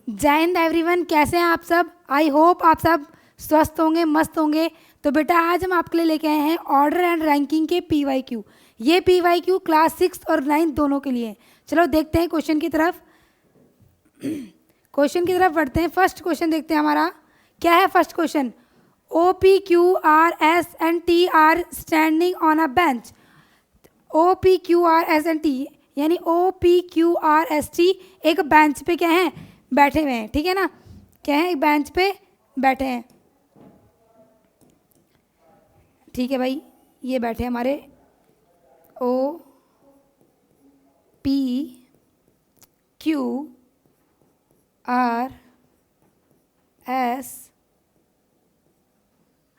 जय हिंद एवरीवन, कैसे हैं आप सब। आई होप आप सब स्वस्थ होंगे, मस्त होंगे। तो बेटा आज हम आपके लिए लेके आए हैं ऑर्डर एंड रैंकिंग के PYQ। ये PYQ क्लास 6 और 9 दोनों के लिए। चलो देखते हैं क्वेश्चन की तरफ। क्वेश्चन की तरफ बढ़ते हैं। फर्स्ट क्वेश्चन देखते हैं हमारा क्या है। First question, OPQRS and T are standing on a bench. OPQRS and T यानी OPQRST एक बेंच पे क्या है, बैठे हुए हैं। ठीक है ना, क्या है, एक बेंच पे बैठे हैं। ठीक है भाई, ये बैठे हमारे OPQRS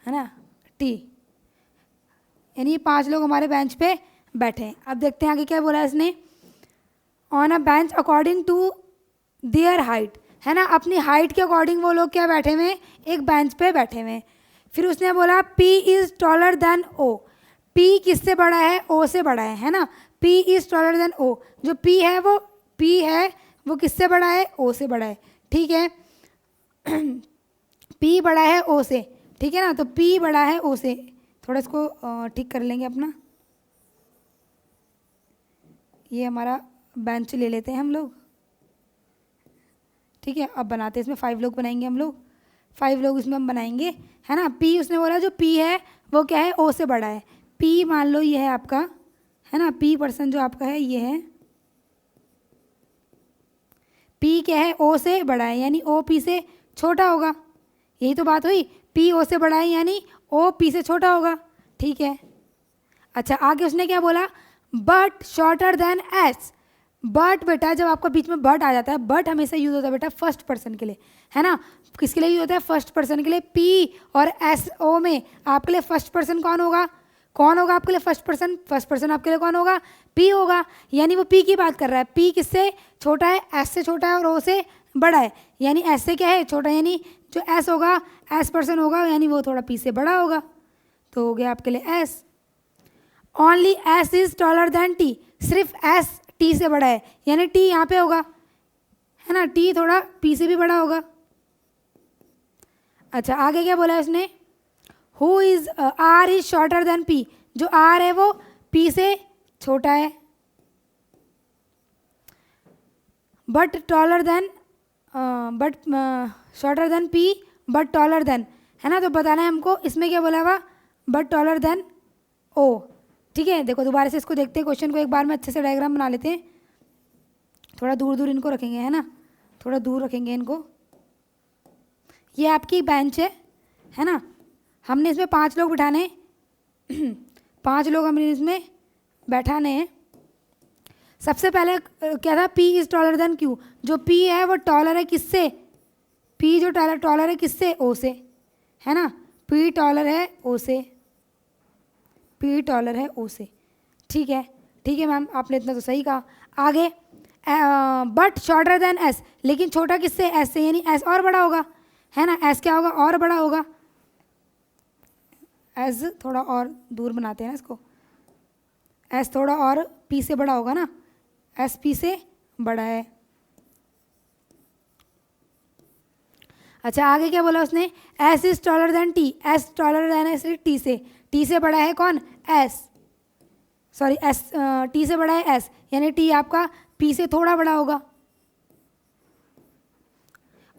है ना T, यानी ये 5 लोग हमारे बेंच पे बैठे हैं। अब देखते हैं आगे क्या बोला है इसने। On a bench according to their height, है ना, अपनी हाइट के अकॉर्डिंग वो लोग क्या बैठे हुए हैं, एक बेंच पे बैठे हुए हैं। फिर उसने बोला P is taller than O। P किससे बड़ा है, O से बड़ा है ना। P is taller than O, जो P है वो किससे बड़ा है, O से बड़ा है। ठीक है P बड़ा है O से, ठीक है ना, तो P बड़ा है O से। थोड़ा इसको ठीक कर लेंगे अपना। ये हमारा बेंच ले लेते हैं हम लोग। ठीक है, अब बनाते हैं इसमें 5 लोग बनाएंगे हम लोग। 5 लोग इसमें हम बनाएंगे, है ना। P उसने बोला जो P है वो क्या है, O से बड़ा है। P मान लो ये है आपका, है ना, P पर्सन जो आपका है ये है। P क्या है, O से बड़ा है, यानी O P से छोटा होगा। यही तो बात हुई, P O से बड़ा है यानी O P से छोटा होगा। ठीक है, अच्छा आगे उसने क्या बोला, but shorter then S। But बेटा जब आपका बीच में बट आ जाता है, बट हमेशा यूज होता है बेटा फर्स्ट पर्सन के लिए, है ना। किसके लिए यूज होता है, फर्स्ट पर्सन के लिए। P और SO में आपके लिए फर्स्ट पर्सन कौन होगा, आपके लिए फर्स्ट पर्सन आपके लिए कौन होगा, P होगा। यानी वो P की बात कर रहा है। P किससे छोटा है, S से छोटा है, और O से बड़ा है, यानी S से क्या है, छोटा, यानी जो S होगा, S पर्सन होगा, यानी वो थोड़ा P से बड़ा होगा। तो हो गया आपके लिए S। Only S is taller then T, सिर्फ S T से बड़ा है, यानी T यहाँ पे होगा, है ना, T थोड़ा P से भी बड़ा होगा। अच्छा आगे क्या बोला है उसने, who is R is shorter then P। जो R है वो P से छोटा है, but taller than shorter than P but taller than, है ना। तो बताना है हमको इसमें क्या बोला हुआ, बट टॉलर देन O। ठीक है, देखो दोबारा से इसको देखते हैं क्वेश्चन को एक बार में, अच्छे से डायग्राम बना लेते हैं। थोड़ा दूर दूर इनको रखेंगे, है ना, थोड़ा दूर रखेंगे इनको। ये आपकी बेंच है ना। हमने इसमें 5 लोग बिठाने 5 लोग हमने इसमें बैठाने हैं। सबसे पहले क्या था, P is taller then Q। जो P है वो टॉलर है किससे, P जो टॉलर है किससे, O से, है ना। P टॉलर है O से, P टॉलर है O से। ठीक है मैम, आपने इतना तो सही कहा। आगे बट शॉर्टर देन S, लेकिन छोटा किससे, S से, यानी S और बड़ा होगा, है ना। S क्या होगा, और बड़ा होगा। S थोड़ा और दूर बनाते हैं ना इसको, S थोड़ा और P से बड़ा होगा ना, S P से बड़ा है। अच्छा आगे क्या बोला उसने, S is taller then T। S taller than S T से, T से बड़ा है कौन, S, सॉरी S T से बड़ा है S, यानी T आपका P से थोड़ा बड़ा होगा।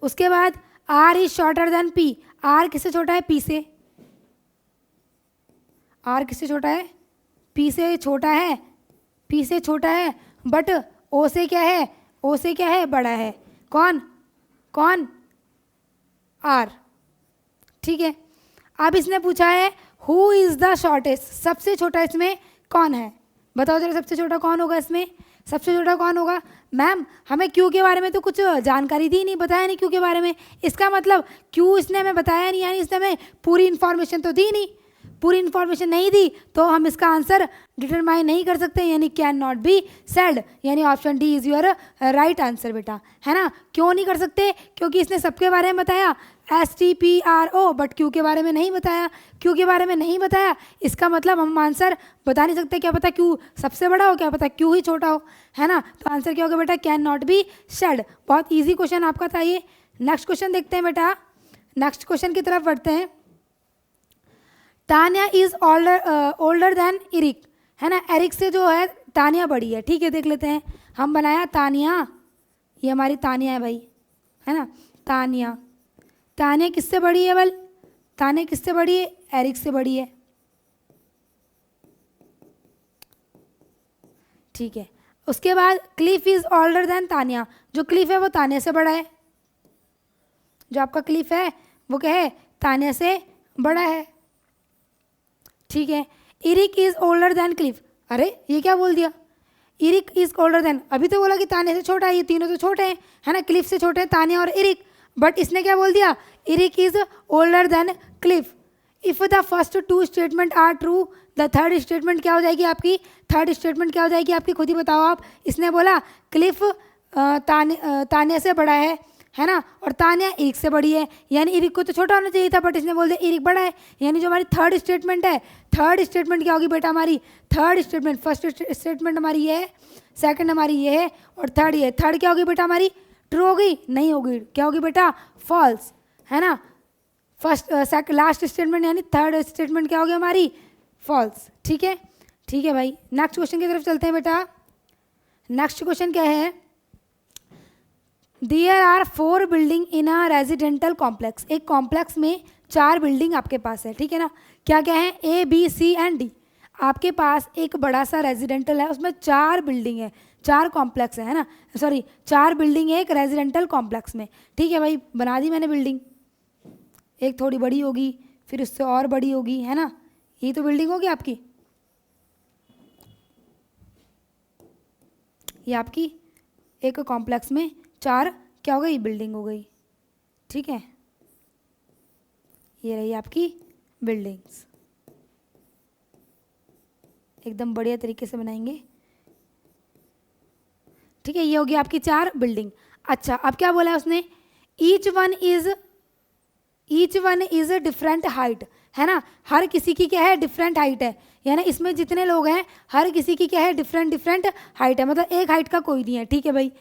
उसके बाद R is shorter then P। R किससे छोटा है, P से। R किससे छोटा है, P से छोटा है, P से छोटा है, बट O से क्या है, O से क्या है, बड़ा है। कौन R। ठीक है, अब इसने पूछा है हु इज द शॉर्टेस्ट, सबसे छोटा इसमें कौन है, बताओ जरा सबसे छोटा कौन होगा इसमें, सबसे छोटा कौन होगा। मैम हमें Q के बारे में तो कुछ जानकारी दी नहीं, बताया नहीं Q के बारे में। इसका मतलब Q इसने हमें बताया नहीं, यानी इसने हमें पूरी इन्फॉर्मेशन तो दी नहीं। पूरी इन्फॉर्मेशन नहीं दी तो हम इसका आंसर डिटरमाइन नहीं कर सकते, यानी कैन नॉट बी सेड, यानी option D is your right answer बेटा, है ना। क्यों नहीं कर सकते? क्योंकि इसने सबके बारे में बताया STPRO, बट क्यू के बारे में नहीं बताया। क्यू के बारे में नहीं बताया, इसका मतलब हम आंसर बता नहीं सकते, क्या पता क्यू सबसे बड़ा हो, क्या पता क्यू ही छोटा हो, है ना। तो आंसर क्या होगा बेटा? Can not be said. बहुत ईजी क्वेश्चन आपका था ये। नेक्स्ट क्वेश्चन देखते हैं बेटा, नेक्स्ट क्वेश्चन की तरफ बढ़ते हैं। Tania is older then Eric, है ना। एरिक से जो है तानिया बड़ी है, ठीक है। देख लेते हैं, हम बनाया तानिया, ये हमारी तानिया है भाई, है ना। तानिया, तानिया किससे बड़ी है बल? तानिया किससे बड़ी है? एरिक से बड़ी है, ठीक है। उसके बाद Cliff is older then Tania, जो क्लिफ है वो तानिया से बड़ा है। जो आपका क्लिफ है वो क्या है? तानिया से बड़ा है, ठीक है। Eric is older than Cliff, अरे ये क्या बोल दिया? इरिक इज ओल्डर देन, अभी तो बोला कि तानिया से छोटा है, ये तीनों तो छोटे हैं, है ना। क्लिफ से छोटे हैं तानिया और इरिक, बट इसने क्या बोल दिया? Eric is older than Cliff. If the first two statement are true, the third statement क्या हो जाएगी आपकी? थर्ड स्टेटमेंट क्या हो जाएगी आपकी? खुद ही बताओ आप। इसने बोला क्लिफ तानिया से बड़ा है ना, और तानिया इरिक से बड़ी है, यानी इरिक को तो छोटा होना चाहिए था, बट इसने बोल दिया इरिक बड़ा है, यानी जो हमारी थर्ड स्टेटमेंट है, थर्ड स्टेटमेंट क्या होगी बेटा हमारी? थर्ड स्टेटमेंट, फर्स्ट स्टेटमेंट हमारी ये है, सेकंड हमारी ये है, और थर्ड ये। थर्ड क्या होगी बेटा हमारी? ट्रू होगी? नहीं होगी, क्या होगी बेटा? फॉल्स, है ना। फर्स्ट लास्ट स्टेटमेंट यानी थर्ड स्टेटमेंट क्या होगी हमारी? फॉल्स, ठीक है। ठीक है भाई, नेक्स्ट क्वेश्चन की तरफ चलते हैं बेटा। नेक्स्ट क्वेश्चन क्या है? There are 4 building in a residential complex, एक कॉम्प्लेक्स में 4 बिल्डिंग आपके पास है, ठीक है ना। क्या क्या है? A, B, C and D। आपके पास एक बड़ा सा रेजिडेंटल है, उसमें 4 बिल्डिंग है, 4 कॉम्प्लेक्स है ना, सॉरी 4 बिल्डिंग है एक रेजिडेंटल कॉम्प्लेक्स में, ठीक है भाई। बना दी मैंने बिल्डिंग, एक थोड़ी बड़ी होगी, फिर उससे और बड़ी होगी, है ना। ये तो बिल्डिंग होगी आपकी, ये आपकी एक कॉम्प्लेक्स में 4 क्या हो गई? बिल्डिंग हो गई, ठीक है। ये रही आपकी बिल्डिंग्स, एकदम बढ़िया तरीके से बनाएंगे, ठीक है। ये होगी आपकी 4 बिल्डिंग। अच्छा, अब क्या बोला है उसने? Each one is different height, है ना। हर किसी की क्या है? डिफरेंट हाइट है, यानी इसमें जितने लोग हैं हर किसी की क्या है? डिफरेंट हाइट है, मतलब एक हाइट का कोई नहीं है, ठीक है भाई।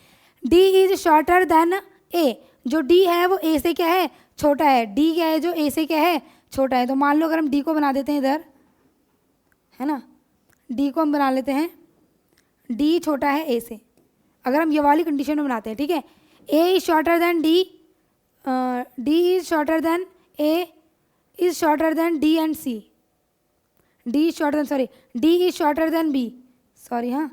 डी इज शॉर्टर देन ए, जो डी है वो ए से क्या है? छोटा है। डी क्या है? जो ए से क्या है? छोटा है। तो मान लो अगर हम डी को बना देते हैं इधर, है ना, डी को हम बना लेते हैं, डी छोटा है ए से, अगर हम ये वाली कंडीशन में बनाते हैं, ठीक है। A is shorter than D, D is shorter than A is shorter than D and C, D is shorter than, sorry D is shorter than B, sorry, हाँ,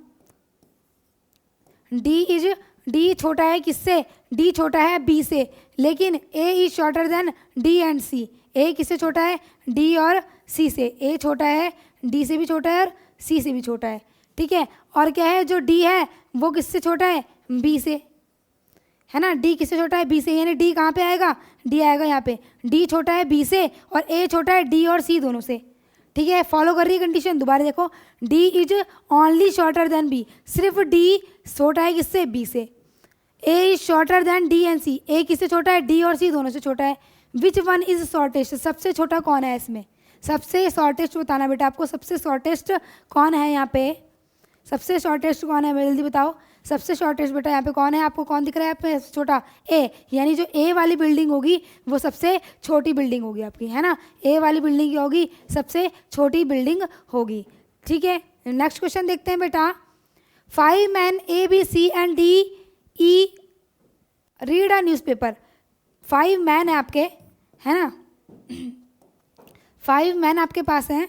डी छोटा है किससे? डी छोटा है बी से, लेकिन A is shorter than D and C. A किससे छोटा है? डी और सी से। ए छोटा है, डी से भी छोटा है और सी से भी छोटा है, ठीक है। और क्या है? जो डी है वो किससे छोटा है? बी से, है ना। डी किससे छोटा है? बी से, यानी डी कहाँ पे आएगा? डी आएगा यहाँ पे। डी छोटा है बी से और ए छोटा है डी और सी दोनों से, ठीक है। फॉलो कर रही है कंडीशन? दोबारा देखो, D is only shorter than B, सिर्फ डी छोटा है किससे? बी से। A is shorter than D and C, A किससे छोटा है? डी और सी दोनों से छोटा है। विच वन इज शॉर्टेस्ट, सबसे छोटा कौन है इसमें? सबसे शॉर्टेस्ट बताना बेटा आपको, सबसे शॉर्टेस्ट कौन है यहाँ पे? सबसे शॉर्टेस्ट कौन है? जल्दी बताओ, सबसे शॉर्टेस्ट बेटा यहाँ पे कौन है? आपको कौन दिख रहा है यहाँ पे? छोटा ए, यानी जो ए वाली बिल्डिंग होगी वो सबसे छोटी बिल्डिंग होगी आपकी, है ना। ए वाली बिल्डिंग की होगी सबसे छोटी बिल्डिंग होगी, ठीक है। नेक्स्ट क्वेश्चन देखते हैं बेटा। 5 men A, B, C and D, E read a newspaper. 5 man है आपके, है ना, 5 मैन आपके पास हैं।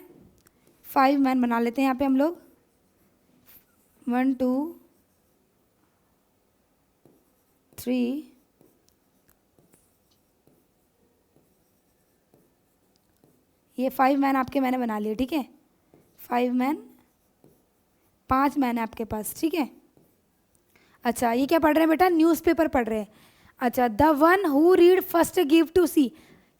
5 मैन बना लेते हैं यहाँ पे हम लोग, 1 2 3 ये 5 मैन आपके मैंने बना लिए, ठीक है। 5 मैन, 5 मैन है आपके पास, ठीक है। अच्छा, ये क्या पढ़ रहे हैं बेटा? न्यूज़पेपर पढ़ रहे हैं। अच्छा, the one who read first give to C,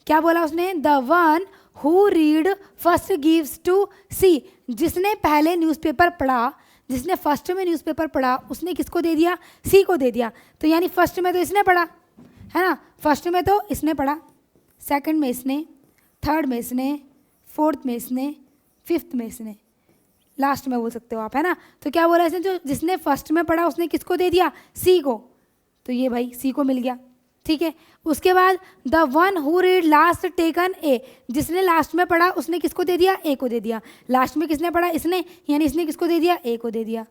क्या बोला उसने? The one who read first gives to C, जिसने पहले न्यूज़पेपर पढ़ा, जिसने फर्स्ट में न्यूज़पेपर पढ़ा उसने किसको दे दिया, सी को दे दिया। तो यानी फर्स्ट में तो इसने पढ़ा है ना, फर्स्ट में तो इसने पढ़ा, सेकंड में इसने, थर्ड में इसने, फोर्थ में इसने, फिफ्थ में इसने, लास्ट में बोल सकते हो आप, है ना। तो क्या बोला इसने, जो जिसने फर्स्ट में पढ़ा उसने किसको दे दिया, सी को। तो ये भाई सी को मिल गया, ठीक है। उसके बाद the one who read last taken a, जिसने लास्ट में पढ़ा उसने किसको दे दिया, ए को दे दिया। लास्ट में किसने पढ़ा, इसने, यानी इसने किसको दे दिया, ए को दे दिया।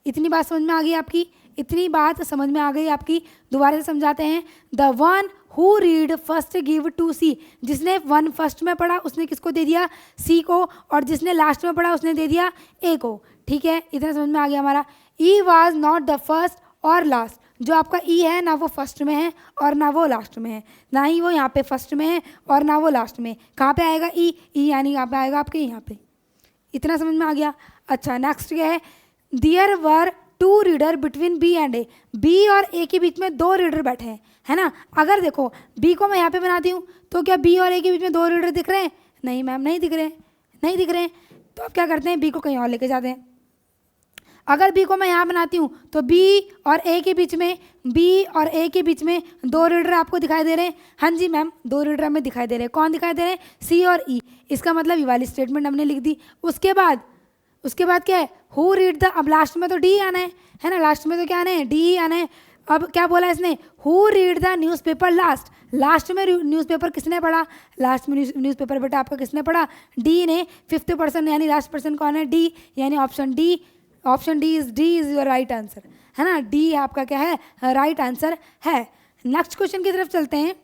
इतनी बात समझ में आ गई आपकी, इतनी बात समझ में आ गई आपकी। दोबारा से समझाते हैं। The one who read first give to C, जिसने वन फर्स्ट में पढ़ा उसने किसको दे दिया, सी को, और जिसने लास्ट में पढ़ा उसने दे दिया ए को, ठीक है। इतना समझ में आ गया हमारा। ई वॉज नॉट द फर्स्ट और लास्ट, जो आपका ई है ना वो फर्स्ट में है और ना वो लास्ट में है, ना ही वो यहाँ पे फर्स्ट में है और ना वो लास्ट में। कहाँ पे आएगा ई, यानी यहाँ पे आएगा आपके यहाँ पे। इतना समझ में आ गया। अच्छा नेक्स्ट क्या है, there were two reader between B and A, B और ए के बीच में दो रीडर बैठे हैं, है ना। अगर देखो बी को मैं यहाँ पे बनाती हूँ तो क्या बी और ए के बीच में दो रीडर दिख रहे हैं, नहीं मैम नहीं दिख रहे, नहीं दिख रहे। तो अब क्या करते हैं, बी को कहीं और लेके जाते हैं। अगर बी को मैं यहाँ बनाती हूँ तो बी और ए के बीच में, बी और ए के बीच में दो रीडर आपको दिखाई दे रहे हैं। हाँ जी मैम, दो रीडर हमें दिखाई दे रहे हैं। कौन दिखाई दे रहे हैं, सी और ई। इसका मतलब ये वाली स्टेटमेंट हमने लिख दी। उसके बाद क्या है, हु रीड द, अब लास्ट में तो डी आना है ना, लास्ट में तो क्या आना है, डी आना है। अब क्या बोला इसने, who read the newspaper last, last में न्यूज़पेपर किसने पढ़ा, लास्ट में न्यूज़पेपर बेटा आपका किसने पढ़ा, डी ने। फिफ्थ पर्सन यानी लास्ट पर्सन कौन है, डी, यानी option D. Option D is your right answer, है ना। डी आपका क्या है, राइट आंसर है। नेक्स्ट क्वेश्चन की तरफ चलते हैं।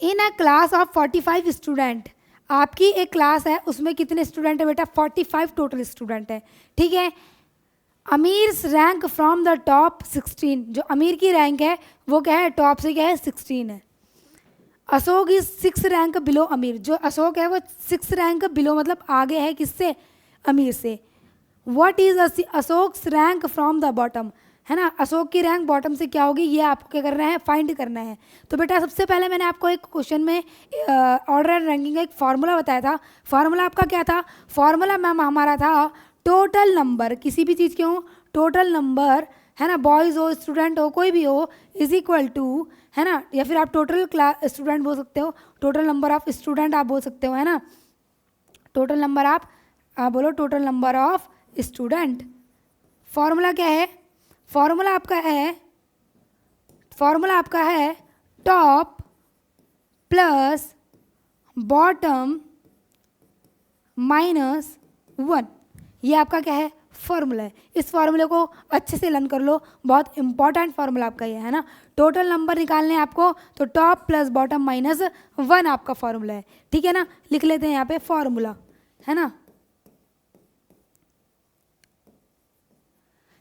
In a class of 45 student, आपकी एक क्लास है उसमें कितने स्टूडेंट है बेटा, 45 टोटल स्टूडेंट है, ठीक है। अमीर्स रैंक फ्रॉम द टॉप 16, जो अमीर की रैंक है वो क्या है, टॉप से क्या है, 16 है। अशोक इज 6 रैंक बिलो अमीर, जो अशोक है वो 6 रैंक बिलो मतलब आगे है किससे, अमीर से। What is Ashok's rank from the bottom, है ना। अशोक की रैंक बॉटम से क्या होगी, ये आपको क्या करना है, फाइंड करना है। तो बेटा सबसे पहले मैंने आपको एक क्वेश्चन में ऑर्डर एंड रैंकिंग का एक फार्मूला बताया था। फार्मूला आपका क्या था, फार्मूला मैम हमारा था टोटल नंबर, किसी भी चीज़ के हो टोटल नंबर, है ना, बॉयज़ हो स्टूडेंट हो कोई भी हो, इज इक्वल टू, है ना, या फिर आप टोटल क्लास स्टूडेंट बोल सकते हो, टोटल नंबर ऑफ स्टूडेंट आप बोल सकते हो, है ना। टोटल नंबर आप बोलो total number of student. Formula क्या है, फॉर्मूला आपका है टॉप प्लस बॉटम माइनस 1, ये आपका क्या है, फॉर्मूला है। इस फॉर्मूले को अच्छे से लर्न कर लो, बहुत इंपॉर्टेंट फॉर्मूला आपका ये है ना। टोटल नंबर निकालने हैं आपको तो टॉप प्लस बॉटम माइनस 1 आपका फॉर्मूला है, ठीक है ना। लिख लेते हैं यहाँ पे फॉर्मूला, है ना,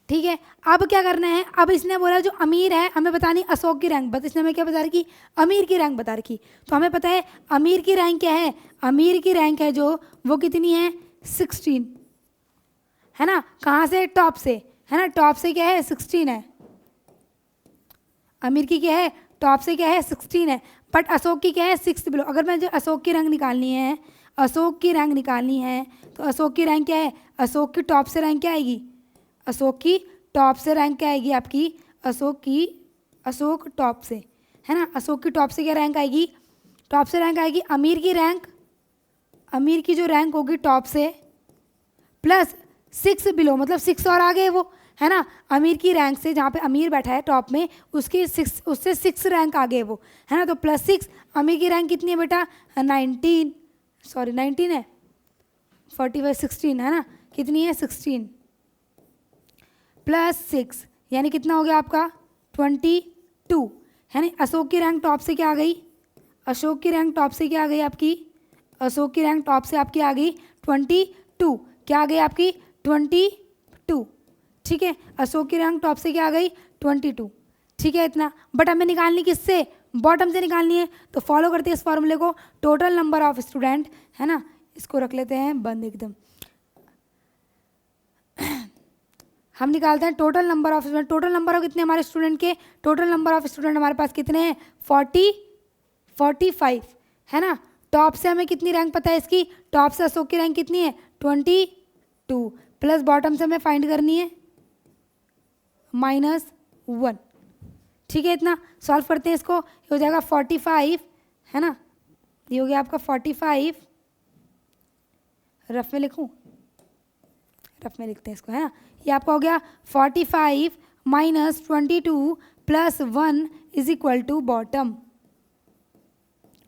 ठीक है। अब क्या करना है, अब इसने बोला जो अमीर है हमें बतानी अशोक की रैंक, बस इसने हमें क्या बता रखी, अमीर की रैंक बता रखी। तो हमें पता है अमीर की रैंक क्या है, अमीर की रैंक है जो वो कितनी है, 16, है ना। कहाँ से, टॉप से, है ना, टॉप से क्या है, 16 है। अमीर की क्या है, टॉप से क्या है, 16 है। बट अशोक की क्या है, 6 बिलो। अगर मैं जो अशोक की रैंक निकालनी है, अशोक की रैंक निकालनी है तो अशोक की रैंक क्या है, अशोक की टॉप से रैंक क्या आएगी, अशोक की टॉप से रैंक क्या आएगी आपकी, अशोक टॉप से, है ना। अशोक की टॉप से क्या रैंक आएगी, टॉप से रैंक आएगी अमीर की रैंक, अमीर की जो रैंक होगी टॉप से प्लस 6 बिलो, मतलब 6 और आगे वो, है ना। अमीर की रैंक से जहाँ पे अमीर बैठा है टॉप में उसकी 6, उससे 6 रैंक आगे वो, है ना। तो प्लस 6, अमीर की रैंक कितनी है बेटा, 19 है, 45 16, है ना, कितनी है, 16 प्लस 6 यानी कितना हो गया आपका, 22, है ना। अशोक की रैंक टॉप से क्या आ गई, अशोक की रैंक टॉप से क्या आ गई आपकी, अशोक की रैंक टॉप से आपकी आ गई 22, क्या आ गई आपकी 22, ठीक है। अशोक की रैंक टॉप से क्या आ गई 22, ठीक है इतना। बट हमें निकालनी किससे, बॉटम से निकालनी है। तो फॉलो करते हैं इस फॉर्मूले को, टोटल नंबर ऑफ स्टूडेंट, है ना। इसको रख लेते हैं बंद एकदम। हम निकालते हैं total number of student, total number of कितने हमारे स्टूडेंट के, टोटल नंबर ऑफ स्टूडेंट हमारे पास कितने हैं 45, है ना। टॉप से हमें कितनी रैंक पता है इसकी, टॉप से अशोक की रैंक कितनी है 22, प्लस बॉटम से हमें फाइंड करनी है -1। ठीक है, इतना सॉल्व करते हैं इसको, ये हो जाएगा 45, है ना, ये हो गया आपका 45, रफ में लिखूं, रफ में लिखते हैं इसको, है ना, ये आपका हो गया 45 - 22 + 1 = बॉटम।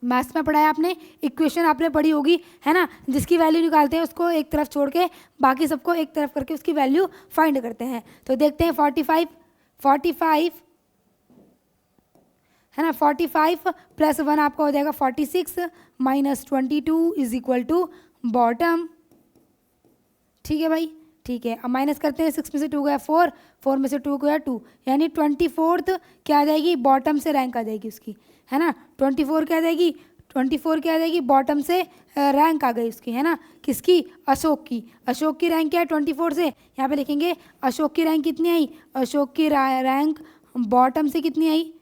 मैथ्स में पढ़ा है आपने, इक्वेशन आपने पढ़ी होगी, है ना, जिसकी वैल्यू निकालते हैं उसको एक तरफ छोड़ के बाकी सबको एक तरफ करके उसकी वैल्यू फाइंड करते हैं। तो देखते हैं 45 है ना, 45 + 1 आपका हो जाएगा 46 - 22 = बॉटम। ठीक है भाई, ठीक है, अब माइनस करते हैं, 6 में से 2 गया 4, 4 में से 2 गया 2, यानी 24th क्या आ जाएगी, बॉटम से रैंक आ जाएगी उसकी, है ना, 24 क्या आ जाएगी, 24 क्या आ जाएगी, बॉटम से रैंक आ गई उसकी, है ना, किसकी, अशोक की। अशोक की रैंक क्या है 24 से, यहाँ पे लिखेंगे अशोक की रैंक कितनी आई, अशोक की रैंक बॉटम से कितनी आई,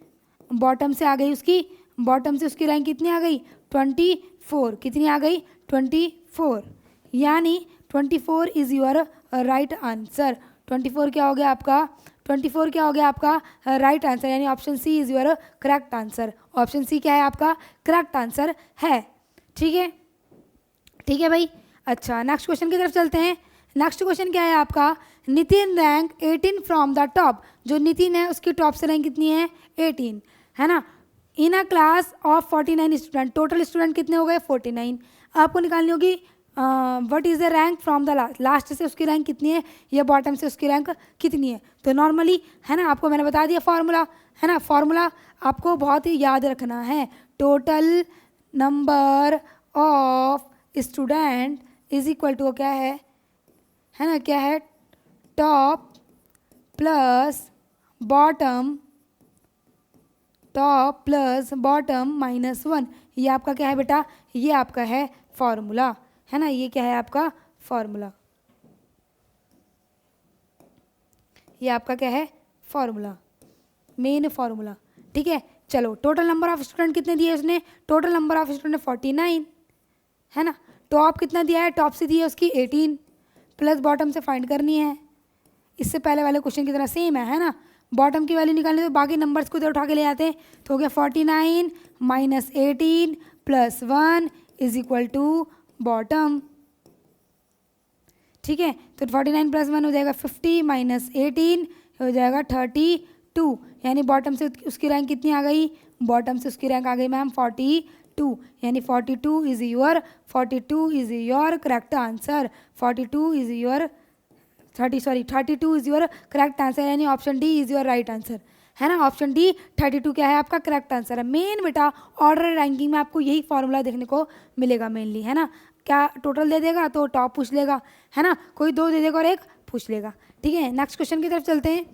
बॉटम से आ गई उसकी, बॉटम से उसकी रैंक कितनी आ गई 24, कितनी आ गई 24, यानी 24 इज़ योर राइट आंसर। 24 क्या हो गया आपका, 24 क्या हो गया आपका राइट आंसर, यानी option C is your correct answer. Option C क्या है आपका करेक्ट आंसर है। ठीक है, ठीक है भाई। अच्छा, नेक्स्ट क्वेश्चन की तरफ चलते हैं। नेक्स्ट क्वेश्चन क्या है आपका, Nitin rank 18 from the top. जो नितिन है उसकी टॉप से रैंक कितनी है 18, है ना, in a class of 49 student. Total student कितने हो गए 49। आपको निकालनी होगी what is the rank from the last, last से उसकी रैंक कितनी है या बॉटम से उसकी रैंक कितनी है। तो नॉर्मली, है ना, आपको मैंने बता दिया फार्मूला, है ना, फार्मूला आपको बहुत ही याद रखना है। Total number of student is equal to क्या है ना, क्या है, top plus bottom, top plus bottom -1। ये आपका क्या है बेटा, ये आपका है फॉर्मूला, है ना, ये क्या है आपका फॉर्मूला, ये आपका क्या है फॉर्मूला, मेन फॉर्मूला। ठीक है, चलो, टोटल नंबर ऑफ स्टूडेंट कितने दिए उसने, टोटल नंबर ऑफ स्टूडेंट 49, है ना, टॉप कितना दिया है, टॉप से दिया उसकी 18, प्लस बॉटम से फाइंड करनी है, इससे पहले वाले क्वेश्चन की तरह सेम है ना। बॉटम की वैल्यू निकालने तो बाकी नंबर्स को इधर उठा के ले आते हैं, तो हो गया 49 - 18 + 1 = बॉटम। ठीक है, तो 49 + 1 हो जाएगा 50 - 18 हो जाएगा 32, यानी बॉटम से उसकी रैंक कितनी आ गई, बॉटम से उसकी रैंक आ गई मैम 42, यानी 42 is your correct answer. 42 is your 32 is your correct answer, यानी option D is your right answer, है ना। ऑप्शन डी 32 क्या है आपका करेक्ट आंसर है। मेन बेटा ऑर्डर रैंकिंग में आपको यही फॉर्मूला देखने को मिलेगा मेनली, है ना। क्या टोटल दे देगा तो टॉप पूछ लेगा, है ना, कोई 2 दे देगा और 1 पूछ लेगा। ठीक है, नेक्स्ट क्वेश्चन की तरफ चलते हैं।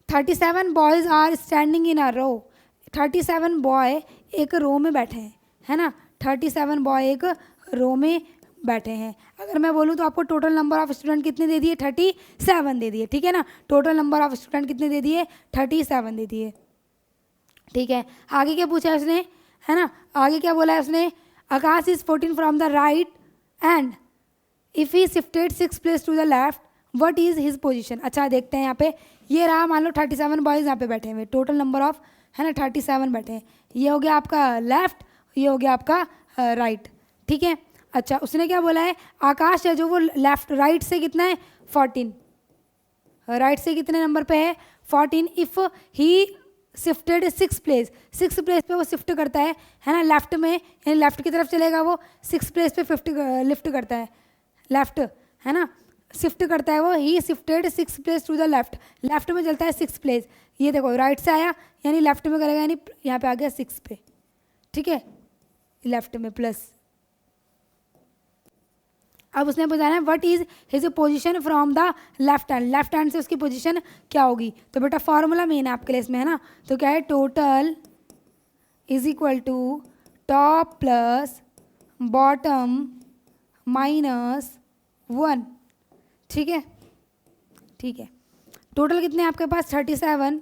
37 boys are standing in a row. 37 boy एक रो में बैठे हैं, है ना, 37 बॉय एक रो में बैठे हैं। अगर मैं बोलूँ तो आपको टोटल नंबर ऑफ स्टूडेंट कितने दे दिए 37 दे दिए, ठीक है ना। टोटल नंबर ऑफ स्टूडेंट कितने दे दिए 37 दे दिए। ठीक है, आगे क्या पूछा है उसने, है ना, आगे क्या बोला है उसने, Akash is 14 from the right end if he shifted 6 place to the left what is his position. अच्छा, देखते हैं यहाँ पे, ये रहा मान लो 37 बॉयज़ यहाँ पे बैठे हुए, टोटल नंबर ऑफ, है ना, 37 बैठे हैं। ये हो गया आपका लेफ्ट, ये हो गया आपका राइट। ठीक है, अच्छा, उसने क्या बोला है, आकाश है जो वो लेफ्ट राइट से कितना है 14, राइट से कितने नंबर पे है 14। If he shifted 6 place, 6 place पे वो शिफ्ट करता है ना, लेफ्ट में, यानी लेफ्ट की तरफ चलेगा वो, 6 प्लेस पे लिफ्ट करता है लेफ्ट, है ना, शिफ्ट करता है वो। He shifted 6 place to the left, left में चलता है 6 प्लेस। ये देखो राइट से आया यानी लेफ्ट में करेगा, यानी यहाँ पे आ गया 6 पे। ठीक है, लेफ्ट में प्लस। अब उसने बताना है what is his position from the left hand, left hand से उसकी पोजीशन क्या होगी। तो बेटा फॉर्मूला मेन है आपके लिए इसमें, है ना, तो क्या है, total is equal to top plus bottom -1। ठीक है, ठीक है, टोटल कितने आपके पास 37,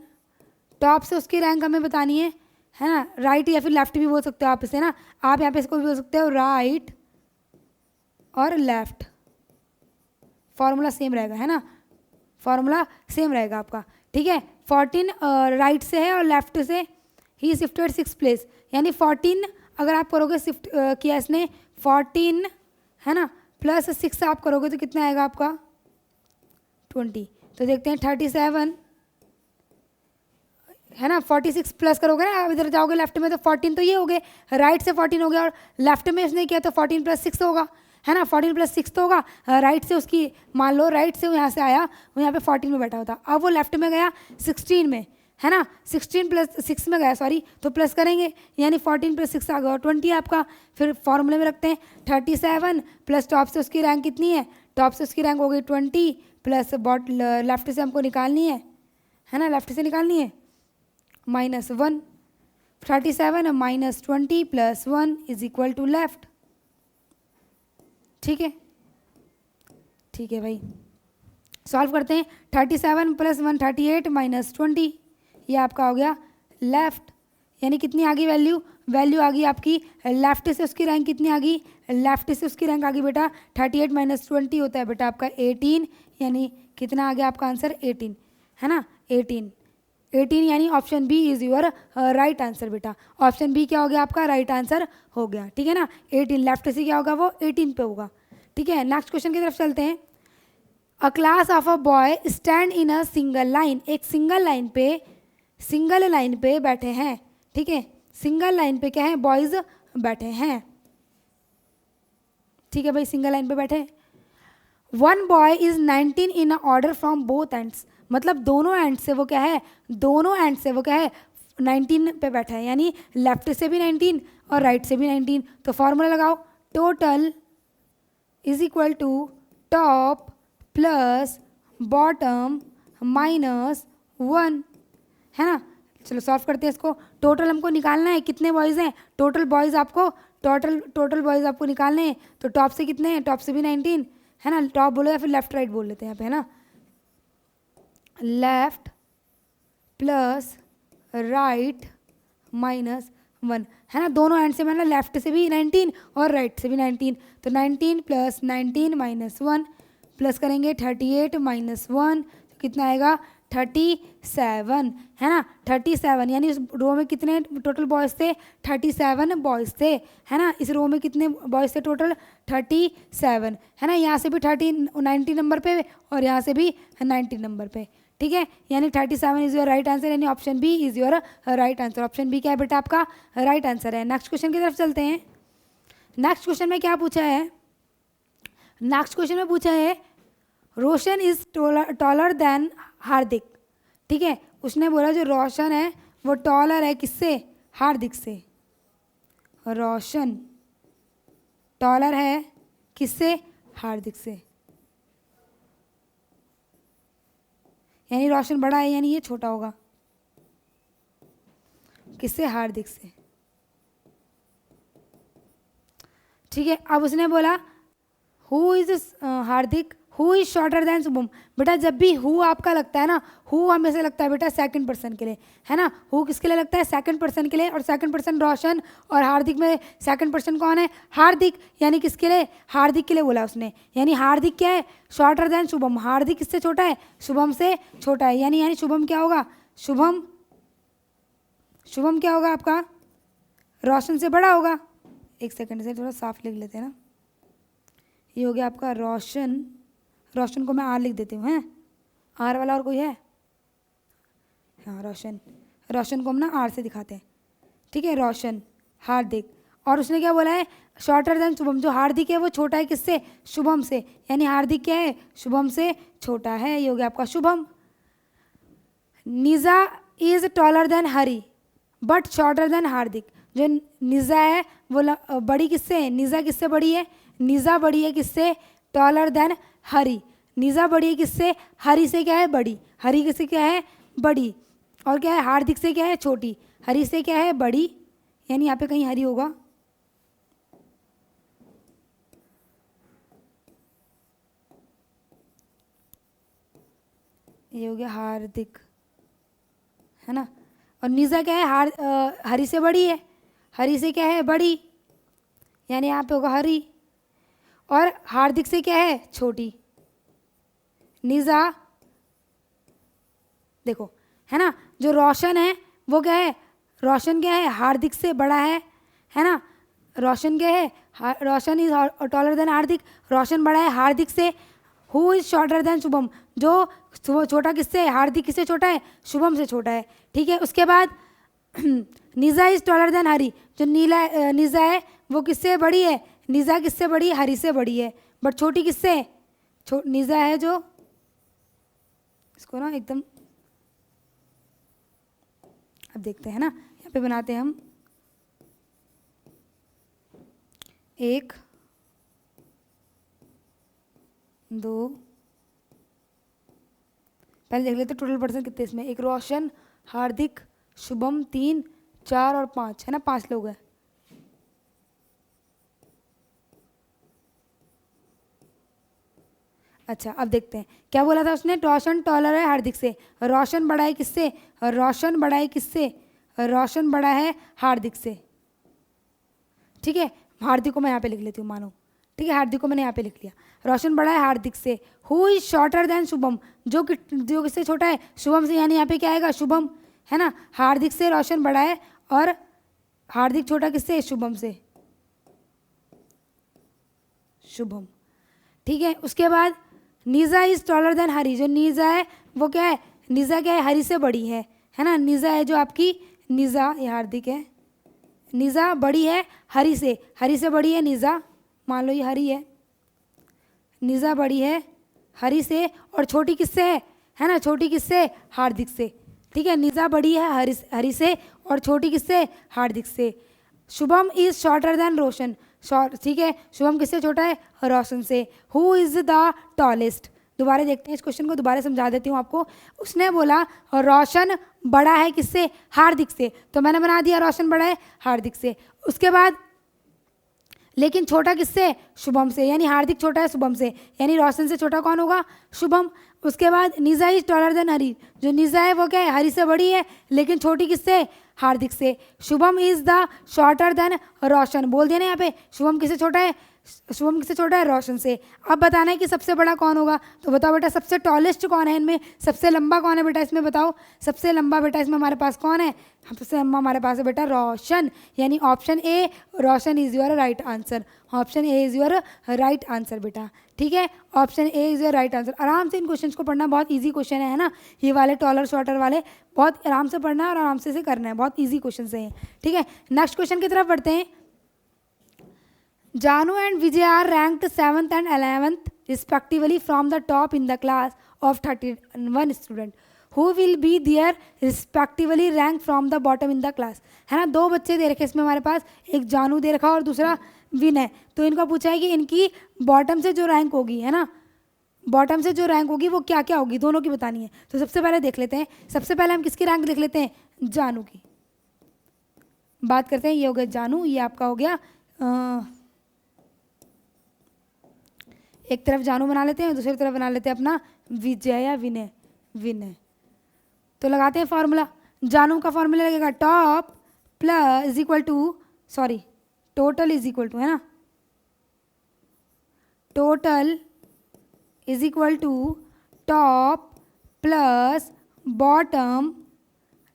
टॉप से उसकी रैंक हमें बतानी है है ना, राइट या फिर लेफ्ट भी बोल सकते हो आप इसे ना, आप यहाँ पे इसको भी बोल सकते हो राइट और लेफ्ट, फॉर्मूला सेम रहेगा, है ना, फॉर्मूला सेम रहेगा आपका, ठीक है। 14 राइट से है और लेफ्ट से, ही शिफ्टेड 6 प्लेस, यानी 14 अगर आप करोगे शिफ्ट किया इसने 14, है ना, प्लस 6 आप करोगे तो कितना आएगा आपका 20। तो देखते हैं 37, है ना, 46 प्लस करोगे ना, आप इधर जाओगे लेफ्ट में तो 14 तो ये हो गए, राइट से 14 हो गया और लेफ्ट में उसने किया तो 14 प्लस 6 होगा, है ना, 14 प्लस 6 तो होगा, राइट से उसकी मान लो राइट से वो यहाँ से आया, वो यहाँ पे 14 में बैठा होता, अब वो लेफ्ट में गया 16 में, है ना, 16 प्लस 6 में गया सॉरी, तो प्लस करेंगे यानी 14 प्लस 6 आ गया और 20 आपका, फिर फॉर्मूले में रखते हैं 37 प्लस टॉप से उसकी रैंक कितनी है, टॉप से उसकी रैंक हो गई 20 प्लस बॉट लेफ्ट से हमको निकालनी है ना, लेफ्ट से निकालनी है -1, 37 minus 20 plus 1 is equal to left, ठीक है, ठीक है भाई, सॉल्व करते हैं, 37 प्लस 1 38 माइनस 20, ये आपका हो गया लेफ्ट, यानी कितनी आ गई वैल्यू, वैल्यू आ गई आपकी लेफ्ट से उसकी रैंक कितनी आ गई, लेफ्ट से उसकी रैंक आ गई बेटा 38 माइनस 20 होता है बेटा आपका 18, यानी कितना आ गया आपका आंसर 18, है ना, 18 यानी option B is your right answer बेटा, ऑप्शन बी क्या हो गया आपका राइट आंसर हो गया, ठीक है ना, 18 लेफ्ट से क्या होगा वो 18 पे होगा, ठीक है। नेक्स्ट क्वेश्चन की तरफ चलते हैं, अ class of a boy stand in a single line, एक सिंगल लाइन पे बैठे हैं, ठीक है, सिंगल लाइन पे क्या है बॉयज बैठे हैं, ठीक है भाई, सिंगल लाइन पे बैठे, one boy is 19 in a order from both ends, मतलब दोनों एंड से वो क्या है, दोनों एंड से वो क्या है 19 पे बैठा है, यानी लेफ्ट से भी 19 और राइट से भी 19, तो फॉर्मूला लगाओ, total is equal to top plus bottom -1, है ना, चलो सॉल्व करते हैं इसको, टोटल हमको निकालना है कितने बॉयज़ हैं, टोटल बॉयज़ आपको निकालने हैं, तो टॉप से कितने हैं, टॉप से भी 19, है ना, टॉप बोलो या फिर लेफ्ट राइट बोल लेते हैं यहाँ पे, है ना, लेफ्ट प्लस राइट -1, है ना, दोनों एंड से मतलब लेफ्ट से भी 19 और राइट से भी 19, तो 19 प्लस 19 -1 प्लस करेंगे 38 -1, तो कितना आएगा 37, है ना, 37, यानी इस रो में कितने टोटल बॉयज़ थे 37 बॉयज़ थे, है ना, इस रो में कितने बॉयज़ थे टोटल 37, है ना, यहाँ से भी 90 नंबर पे और यहाँ से भी 90 नंबर पे, ठीक है, यानी 37 इज योर राइट आंसर, यानी option B is your right answer, option B क्या है बेटा आपका राइट आंसर है। नेक्स्ट क्वेश्चन की तरफ चलते हैं, नेक्स्ट क्वेश्चन में क्या पूछा है, नेक्स्ट क्वेश्चन में पूछा है रोशन इज टॉलर देन हार्दिक, ठीक है, उसने बोला जो रोशन है वो टॉलर है किससे, हार्दिक से, रोशन टॉलर है किससे, हार्दिक से, यानी रोशन बड़ा है यानी ये छोटा होगा किससे, हार्दिक से, ठीक है। अब उसने बोला who is Hardik, who is shorter then Shubham, बेटा जब भी हु आपका लगता है ना, हु हमेशा लगता है बेटा सेकंड पर्सन के लिए, है ना, हु किसके लिए लगता है सेकंड पर्सन के लिए, और सेकंड पर्सन रोशन, और हार्दिक में सेकंड पर्सन कौन है, हार्दिक, यानी किसके लिए, हार्दिक के लिए बोला उसने, यानी हार्दिक क्या है शॉर्टर देन शुभम, हार्दिक किससे छोटा है, शुभम से छोटा है, यानी शुभम क्या होगा, शुभम क्या होगा आपका रोशन से बड़ा होगा, एक सेकंड से थोड़ा साफ लिख लेते हैं ना, ये हो गया आपका रोशन, रोशन को मैं आर लिख देती हूँ, हैं आर वाला और कोई है, हाँ रोशन को हम ना आर से दिखाते हैं, ठीक है, रोशन हार्दिक, और उसने क्या बोला है शॉर्टर देन शुभम, जो हार्दिक है वो छोटा है किससे, शुभम से, यानी हार्दिक क्या है शुभम से छोटा है, ये हो गया आपका Shubham. Niza is taller than Hari but shorter than Hardik, जो निज़ा है वो बड़ी किससे है, निज़ा किससे बड़ी है, निज़ा बड़ी है किससे, टॉलर देन हरी, निज़ा बड़ी है किससे, हरी से क्या है बड़ी, हरी किससे क्या है बड़ी, और क्या है हार्दिक से क्या है छोटी, हरी से क्या है बड़ी, यानी यहाँ पे कहीं हरी होगा, ये हो गया हार्दिक, है ना, और निज़ा क्या है, हरी से बड़ी है, हरी से क्या है, बड़ी, यानी यहाँ पे होगा हरी, और हार्दिक से क्या है, छोटी। निज़ा देखो है ना, जो रोशन है वो क्या है, रोशन क्या है, हार्दिक से बड़ा है ना। रोशन क्या है, रोशन इज टॉलर देन हार्दिक, रोशन बड़ा है हार्दिक से। Who is shorter then Shubham, जो छोटा किससे है, हार्दिक किससे छोटा है, शुभम से छोटा है, ठीक है। उसके बाद निज़ा इज टॉलर देन हरी, जो निज़ा है वो किससे बड़ी है, निज़ा किससे बड़ी है, हरी से बड़ी है, बट छोटी किससे है, निज़ा है जो, इसको ना एकदम अब देखते हैं ना, यहाँ पे बनाते हैं हम 1 2, पहले देख लेते टोटल पर्सन कितने इसमें, एक रोशन, हार्दिक, शुभम 3 4 और 5 है ना, 5 लोग हैं। अच्छा अब देखते हैं क्या बोला था उसने, रोशन टॉलर है हार्दिक से, रोशन बड़ा है किससे, रोशन बड़ा है किससे, रोशन बड़ा है हार्दिक से, ठीक है। हार्दिक को मैं यहाँ पे लिख लेती हूँ मानो, ठीक है, हार्दिक को मैंने यहाँ पे लिख लिया, रोशन बड़ा है हार्दिक से। Who is shorter then Shubham, जो किससे छोटा है, शुभम से, यानी यहाँ पे क्या आएगा, शुभम, है ना। हार्दिक से रोशन बड़ा है और हार्दिक छोटा किससे, शुभम से, शुभम, ठीक है। उसके बाद निज़ा इज टॉलर देन हरी, जो निज़ा है वो क्या है, निज़ा क्या है, हरी से बड़ी है ना। निज़ा है जो आपकी, निज़ा, ये हार्दिक है, निज़ा बड़ी है हरी से बड़ी है निज़ा, मान लो ये हरी है, निज़ा बड़ी है हरी से, और छोटी किससे है ना, छोटी किससे, हार्दिक से, ठीक है। निज़ा बड़ी है हरी से और छोटी किससे, हार्दिक से। शुभम इज शॉर्टर देन रोशन, ठीक है, शुभम किससे छोटा है, रोशन से। हु इज द टॉलेस्ट, दोबारा देखते हैं इस क्वेश्चन को, दोबारा समझा देती हूँ आपको। उसने बोला रोशन बड़ा है किससे, हार्दिक से, तो मैंने बना दिया रोशन बड़ा है हार्दिक से। उसके बाद लेकिन छोटा किससे, शुभम से, यानी हार्दिक छोटा है शुभम से, यानी रोशन से छोटा कौन होगा, शुभम। उसके बाद निज़ा इज टॉलर देन हरी, जो निज़ा है वो क्या है, हरी से बड़ी है लेकिन छोटी किससे, हार्दिक से। Shubham is the shorter than Roshan, बोल दिया ना यहाँ पे, शुभम किससे छोटा है, शुभम किससे छोटा है, रोशन से। अब बताना है कि सबसे बड़ा कौन होगा, तो बताओ बेटा सबसे टॉलेस्ट कौन है इनमें, सबसे लंबा कौन है बेटा इसमें, बताओ सबसे लंबा बेटा इसमें हमारे पास कौन है, सबसे लंबा हमारे पास है बेटा रोशन, यानी option A, Roshan is your right answer, option A is your right answer बेटा, ठीक है, option A is your right answer. आराम से इन क्वेश्चन को पढ़ना, बहुत ईजी क्वेश्चन है ना, ये वाले टॉलर शॉर्टर वाले बहुत आराम से पढ़ना है और आराम से करना है, बहुत ईजी क्वेश्चन है, ठीक है। नेक्स्ट क्वेश्चन की तरफ बढ़ते हैं। Janu and Vijay are ranked 7th and 11th respectively from the top in the class of 31 student. Who will be their respectively ranked from the bottom in the class? है ना, 2 बच्चे दे रखे इसमें हमारे पास, एक जानू दे रखा और दूसरा विनय। तो इनका पूछा है कि इनकी बॉटम से जो रैंक होगी, है ना, बॉटम से जो रैंक होगी वो क्या क्या होगी, दोनों की बतानी है। तो सबसे पहले देख लेते हैं, सबसे पहले हम किसकी रैंक देख लेते हैं, जानू की बात करते हैं। ये हो गया जानू, ये आपका हो गया एक तरफ जानू बना लेते हैं, दूसरी तरफ बना लेते हैं अपना विजय या विनय। तो लगाते हैं फॉर्मूला, जानू का फॉर्मूला लगेगा top plus is equal to, sorry total is equal to, है ना, total is equal to top plus bottom,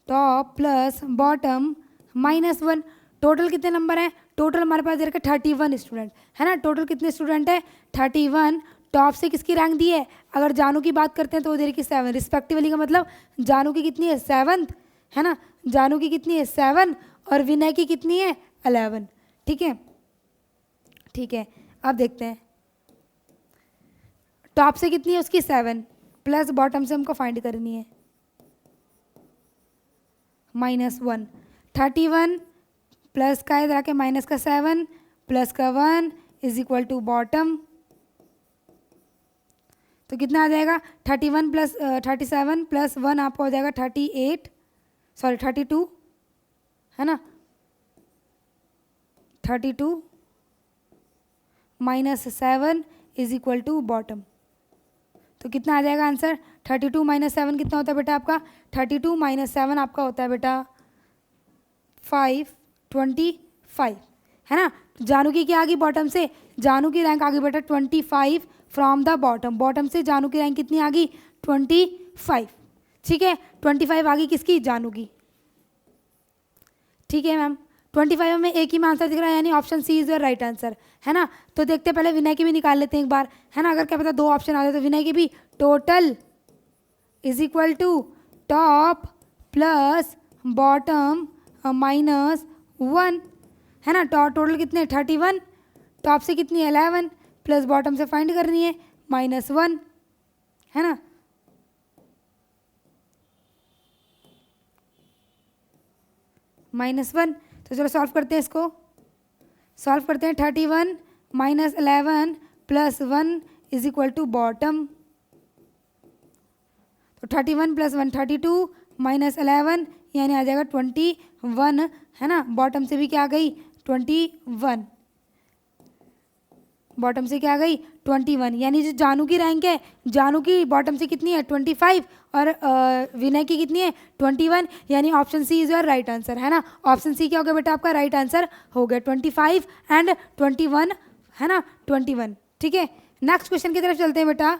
top plus bottom -1। Total कितने नंबर हैं, टोटल हमारे पास दे रखा 31 स्टूडेंट, है ना, टोटल कितने स्टूडेंट है 31। टॉप से किसकी रैंक दी है, अगर जानू की बात करते हैं तो वो दे रखी 7 रिस्पेक्टिवली, का मतलब जानू की कितनी है 7th, है ना, जानू की कितनी है 7 और विनय की कितनी है 11, ठीक है, ठीक है। अब देखते हैं टॉप से कितनी है उसकी 7 प्लस बॉटम से हमको फाइंड करनी है -1, 31 प्लस का इधर आके माइनस का 7 प्लस का 1 इज इक्वल टू बॉटम, तो कितना आ जाएगा 31 प्लस 37 प्लस 1 आपका हो जाएगा 32, है ना, 32 minus 7 is equal to bottom. तो कितना आ जाएगा आंसर, 32 - 7 कितना होता है बेटा आपका, 32 - 7 आपका होता है बेटा 25 है ना। जानू की क्या आ गई बॉटम से, जानू की रैंक आ गई बेटा 25 फ्रॉम द बॉटम, बॉटम से जानू की रैंक कितनी आ गई 25, ठीक है। 25 आ गई किसकी, जानू की, ठीक है मैम। 25 में एक ही में आंसर दिख रहा है, यानी option C is your right answer, है ना। तो देखते हैं पहले विनय की भी निकाल लेते हैं एक बार, है ना। अगर क्या पता 2 ऑप्शन आ जाए तो विनय की भी, total is equal to top plus bottom minus 1, है ना। टोटल कितने 31, टॉप से कितनी 11 प्लस बॉटम से फाइंड करनी है -1, है ना। -1, तो चलो सॉल्व करते हैं इसको, सॉल्व करते हैं। 31 - 11 + 1 इज इक्वल टू बॉटम, तो 31 + 1 32 - 11 यानी आ जाएगा 21, है ना। बॉटम से भी क्या आ गई 21, बॉटम से क्या आ गई 21, यानी जो जानू की रैंक है, जानू की बॉटम से कितनी है 25 और विनय की कितनी है 21, यानी option C is your right answer, है ना। ऑप्शन सी क्या हो गया बेटा आपका राइट आंसर हो गया 25 एंड 21, है ना 21, ठीक है। नेक्स्ट क्वेश्चन की तरफ चलते हैं बेटा।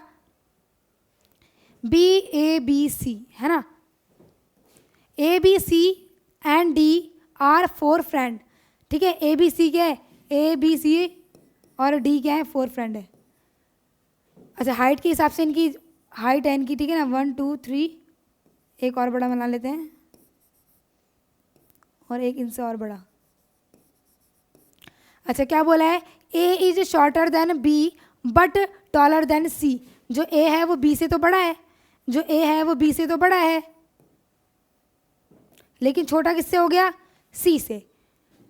BABC, है ना। ABC and D are 4 friend, ठीक है। ABC क्या है, ABC और D क्या है 4 फ्रेंड है। अच्छा हाइट के हिसाब से इनकी हाइट है इनकी, ठीक है ना 1 2 3, एक और बड़ा बना लेते हैं और एक इनसे और बड़ा। अच्छा क्या बोला है, A is shorter then B but taller than C। जो A है वो B से तो बड़ा है, जो A है वो B से तो बड़ा है, लेकिन छोटा किससे हो गया C से।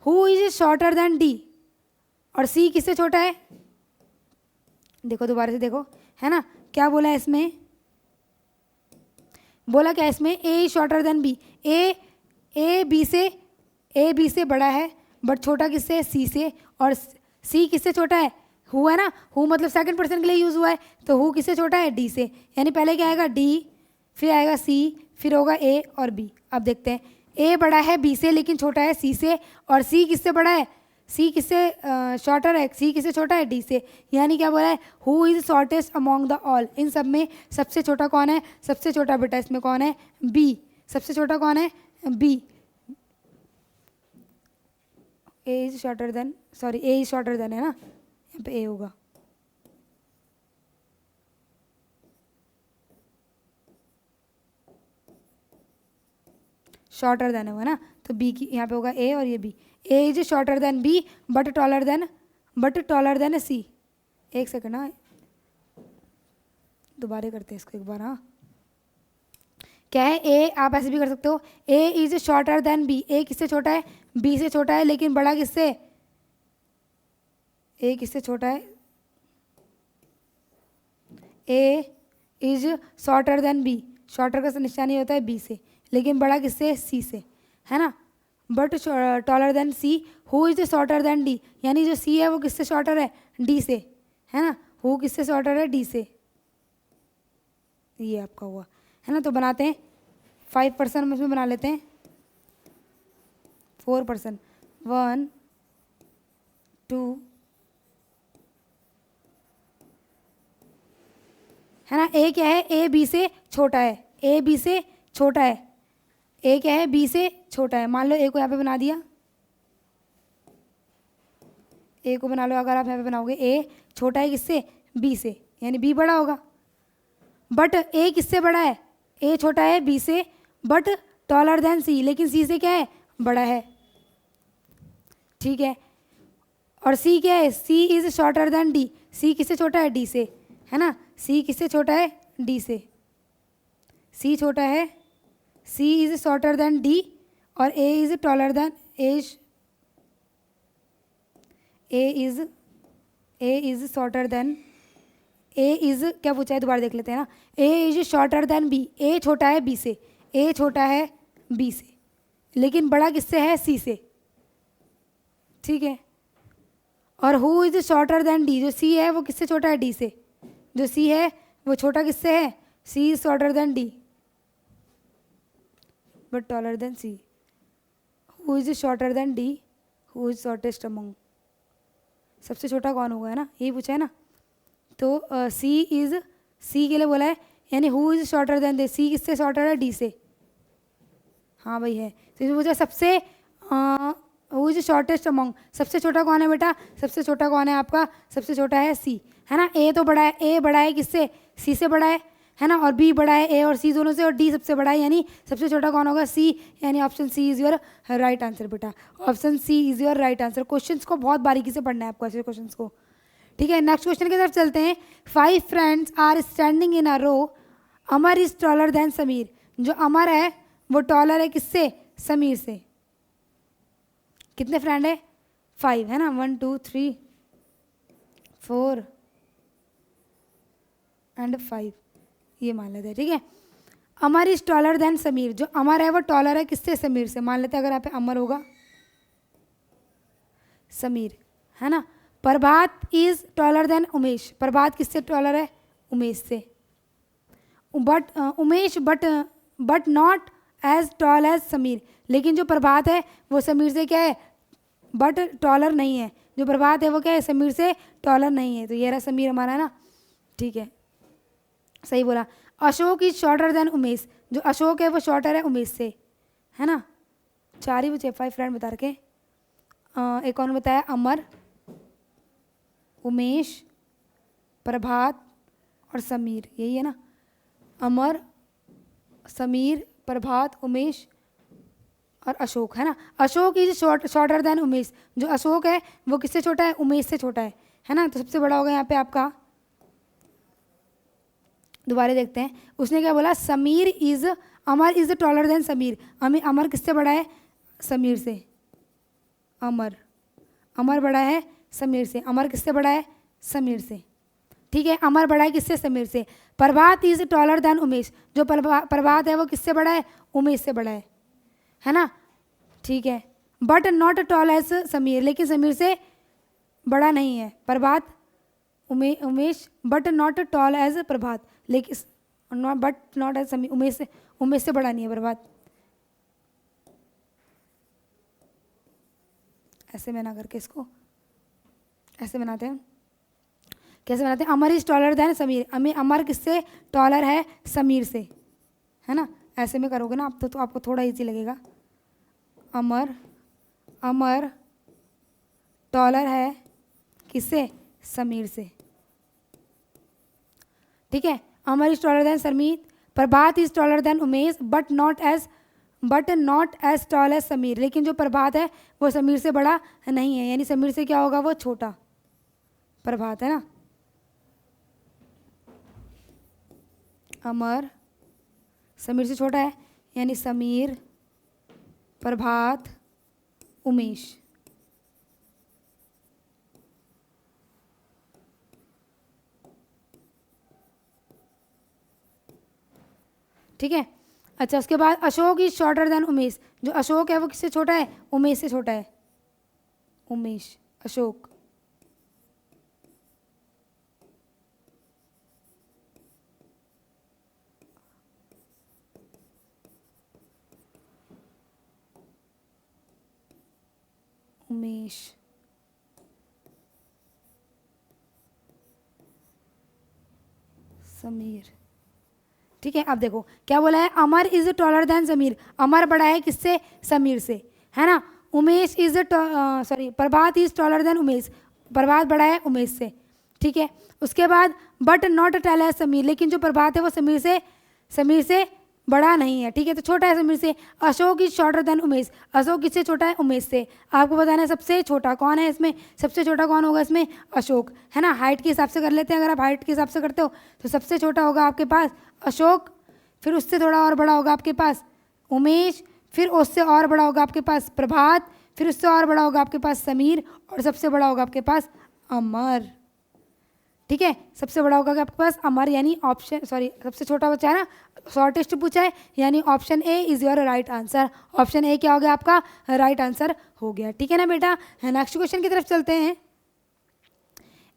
Who is shorter then D, और C किससे छोटा है, देखो दोबारा से देखो, है ना। क्या बोला है इसमें, बोला क्या इसमें, A shorter than B, A B से बड़ा है बट छोटा किससे है C से, और C किससे छोटा है, हु है ना। हु मतलब सेकंड पर्सन के लिए यूज हुआ है, तो हु किससे छोटा है D से, यानी पहले क्या आएगा D, फिर आएगा C, फिर होगा A और B। अब देखते हैं, A बड़ा है B से लेकिन छोटा है C से, और C किससे बड़ा है, C किससे शॉर्टर है, C किससे छोटा है D से, यानी क्या बोला है, who is shortest among the all. इन सब में सबसे छोटा कौन है, सबसे छोटा बेटा इसमें कौन है B, सबसे छोटा कौन है B। A is shorter than, sorry A is shorter then, है ना, यहाँ पे A होगा। शॉर्टर देन है ना, तो B की यहाँ पे होगा A और ये B। A is shorter then B but taller than C। एक सेकंड, हाँ दोबारा करते हैं इसको एक बार। हाँ क्या है, A आप ऐसे भी कर सकते हो, A is shorter then B। A किससे छोटा है, B से छोटा है, लेकिन बड़ा किससे, A किससे छोटा है, A is shorter then B। Shorter का निशानी होता है B से, लेकिन बड़ा किससे C से, है ना। But taller than C, who is shorter then D, यानी जो C है वो किससे शॉर्टर है D से, है ना। हु किससे शॉर्टर है D से, ये आपका हुआ, है ना। तो बनाते हैं 5% में, इसमें बना लेते हैं 4%, 1 2, है ना। A क्या है, A B से छोटा है, A B से छोटा है, A क्या है B से छोटा है। मान लो A को यहाँ पे बना दिया, A को बना लो, अगर आप यहाँ पे बनाओगे A छोटा है किससे B से, यानी B बड़ा होगा। बट A किससे बड़ा है, A छोटा है B से बट टॉलर देन C, लेकिन C से क्या है बड़ा है, ठीक है। और C क्या है, C is shorter then D। C किससे छोटा है D से, है ना। C किससे छोटा है D से, C छोटा है, C is shorter then D, और A is taller then A is shorter then, A is क्या पूछा है दोबारा देख लेते हैं ना। A is shorter then B, A छोटा है B से, A छोटा है B से, लेकिन बड़ा किससे है C से, ठीक है। और who is shorter then D, जो C है वो किससे छोटा है D से, जो C है वो छोटा किससे है, C is shorter then D but taller than C। Who is shorter than D, who is shortest among, सबसे छोटा कौन होगा, है ना, यही पूछा है ना। तो सी इज, सी के लिए बोला है, यानी who is shorter than they, see किससे शॉर्टर है, डी से, हाँ भाई है। तो इसमें पूछा सबसे हु इज शॉर्टेस्ट अमंग, सबसे छोटा कौन है बेटा, सबसे छोटा कौन है आपका, सबसे छोटा है सी, है ना। ए तो बड़ा है, ए बड़ा है किससे, सी से बड़ा है ना, और बी बड़ा है ए और सी दोनों से, और डी सबसे बड़ा है, यानी सबसे छोटा कौन होगा, सी, यानी option C is your right answer बेटा, option C is your right answer. Questions को बहुत बारीकी से पढ़ना है आपको, ऐसे क्वेश्चंस को, ठीक है। नेक्स्ट क्वेश्चन की तरफ चलते हैं। 5 friends are standing in a row, Amar is taller than Sameer, जो अमर है वो टॉलर है किससे, समीर से। कितने फ्रेंड है, 5, है ना, 1 2 3 4 एंड 5, ये मान लेते हैं, ठीक है। Amar is taller than Sameer, जो अमर है वो टॉलर है किससे, समीर से, मान लेते हैं। अगर यहाँ पे अमर होगा समीर, है ना। Prabhat is taller than Umesh, Prabhat किससे टॉलर है, उमेश से। But Umesh but not as tall as Sameer, लेकिन जो प्रभात है वो समीर से क्या है, बट टॉलर नहीं है, जो प्रभात है वो क्या है, समीर से टॉलर नहीं है। तो ये रहा समीर हमारा, है ना, ठीक है, सही बोला। Ashok is shorter then Umesh, जो अशोक है वो शॉर्टर है उमेश से, है ना। 4 ही बचे, 5 फ्रेंड बता रखे। एक और बताया, अमर, उमेश, प्रभात और समीर, यही है ना, अमर, समीर, प्रभात, उमेश और अशोक, है ना। Ashok is shorter then Umesh, जो अशोक है वो किससे छोटा है, उमेश से छोटा है ना। तो सबसे बड़ा होगा यहाँ पे आपका, दोबारा देखते हैं, उसने क्या बोला, Sameer is, Amar is taller than Sameer, Amar किससे बड़ा है, समीर से। अमर बड़ा है समीर से, अमर किससे बड़ा है, समीर से, ठीक है। अमर बड़ा है किससे, समीर से। प्रभात इज टॉलर देन उमेश, जो प्रभात है वो किससे बड़ा है, उमेश से बड़ा है ना, ठीक है। But not tall as Sameer, लेकिन समीर से बड़ा नहीं है Prabhat, Umesh, but not tall as Prabhat, लेकिन but not as Sameer, Umesh से बड़ा नहीं है प्रभात। ऐसे बना करके इसको ऐसे बनाते हैं, कैसे बनाते हैं, अमर is taller than Sameer, Amar किससे टॉलर है, समीर से, है ना। ऐसे में करोगे ना आप तो आपको थोड़ा इजी लगेगा। अमर टॉलर है किससे, समीर से, ठीक है। Amar is taller than Sameer, Prabhat is taller than Umesh, but not as tall as Sameer, लेकिन जो प्रभात है वो समीर से बड़ा नहीं है, यानी समीर से क्या होगा, वो छोटा प्रभात, है ना। अमर समीर से छोटा है, यानी समीर, प्रभात, उमेश, ठीक है। अच्छा, उसके बाद Ashok is shorter then Umesh, जो अशोक है वो किससे छोटा है, उमेश से छोटा है, उमेश, अशोक, उमेश, समीर, ठीक है। अब देखो क्या बोला है, Amar is taller than Sameer, Amar बड़ा है किससे, समीर से, है ना। Umesh is Prabhat is taller than Umesh, Prabhat बड़ा है उमेश से, ठीक है। उसके बाद but not tall as Sameer, लेकिन जो प्रभात है वो समीर से बड़ा नहीं है, ठीक है, तो छोटा है समीर से। Ashok is shorter then Umesh, Ashok किससे छोटा है, उमेश से। आपको बताना है सबसे छोटा कौन है इसमें, सबसे छोटा कौन होगा इसमें, अशोक, है ना। हाइट के हिसाब से कर लेते हैं, अगर आप हाइट के हिसाब से करते हो तो सबसे छोटा होगा आपके पास अशोक, फिर उससे थोड़ा और बड़ा होगा आपके पास उमेश, फिर उससे और बड़ा होगा आपके पास प्रभात, फिर उससे और बड़ा होगा आपके पास समीर, और सबसे बड़ा होगा आपके पास अमर, ठीक है। सबसे बड़ा होगा आपके पास अमर, यानी सबसे छोटा बचा है ना, शॉर्टेस्ट पूछा है, यानी option A is your right answer. Option A क्या हो गया आपका, राइट आंसर हो गया, ठीक है ना बेटा। नेक्स्ट क्वेश्चन की तरफ चलते हैं।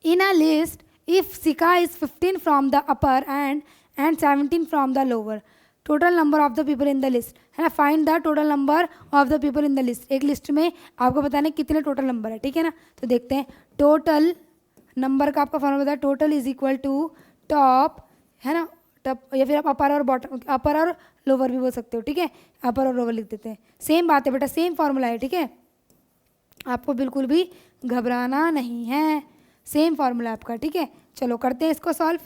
इन अ लिस्ट इफ सिका is 15 from the upper and 17 from the lower, total number of the people in the list, है ना, find the total number of the people in the list. एक list में आपको बताना है कितने total number है, ठीक है ना। तो देखते हैं, टोटल नंबर का आपका फॉर्मूला बताया, total is equal to top, है ना, टॉप, या फिर आप अपर और बॉटम, अपर और लोअर भी बोल सकते हो, ठीक है, अपर और लोअर लिख देते हैं। सेम बात है बेटा, सेम फॉर्मूला है, ठीक है, आपको बिल्कुल भी घबराना नहीं है, सेम फॉर्मूला आपका, ठीक है। चलो करते हैं इसको सॉल्व।